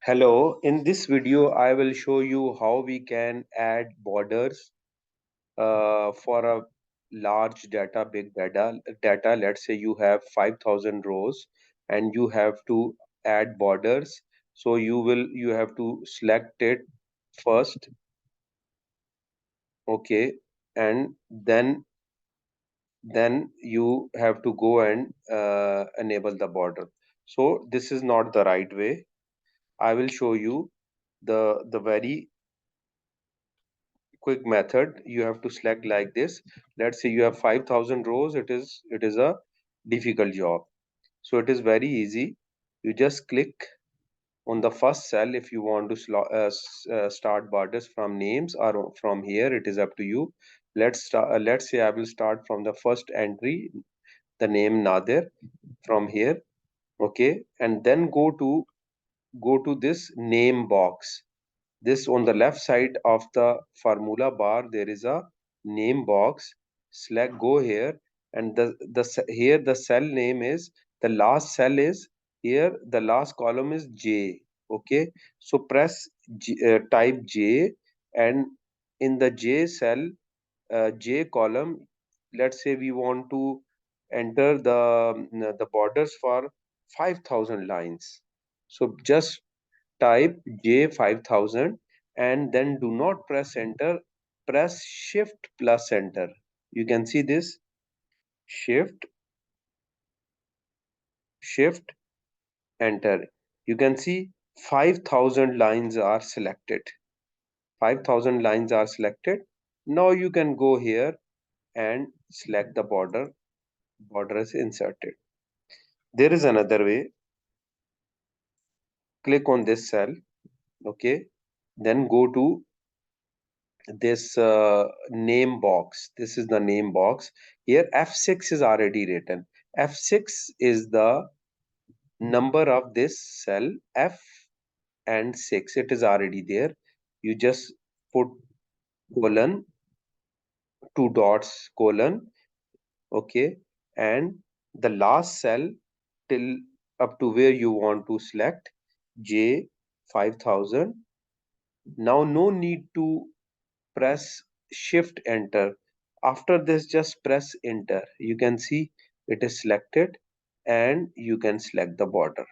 Hello, in this video I will show you how we can add borders for a large data. Let's say you have 5,000 rows and you have to add borders. So you have to select it first, okay, and then you have to go and enable the border. So this is not the right way. I will show you the very quick method. You have to select like this. Let's say you have 5,000 rows. It is a difficult job, so it is very easy. You just click on the first cell. If you want to start borders from names or from here, it is up to you. Let's say I will start from the first entry, the name Nadir, from here, okay, and then go to this name box. This on the left side of the formula bar, there is a name box. Select go here, and here the cell name is, the last cell is here, the last column is J. Okay, so type J, and in the J cell, J column, let's say we want to enter the borders for 5,000 lines. So just type J5000 and then do not press enter, press shift plus enter. You can see this, shift, shift, enter. You can see 5,000 lines are selected. 5,000 lines are selected. Now you can go here and select the border. Border is inserted. There is another way. Click on this cell, okay, then go to this name box. This is the name box. Here F6 is already written. F6 is the number of this cell. F and 6, it is already there. You just put colon, two dots, colon, okay, and the last cell till up to where you want to select, J 5000. Now no need to press shift enter. After this, just press enter. You can see it is selected, and you can select the border.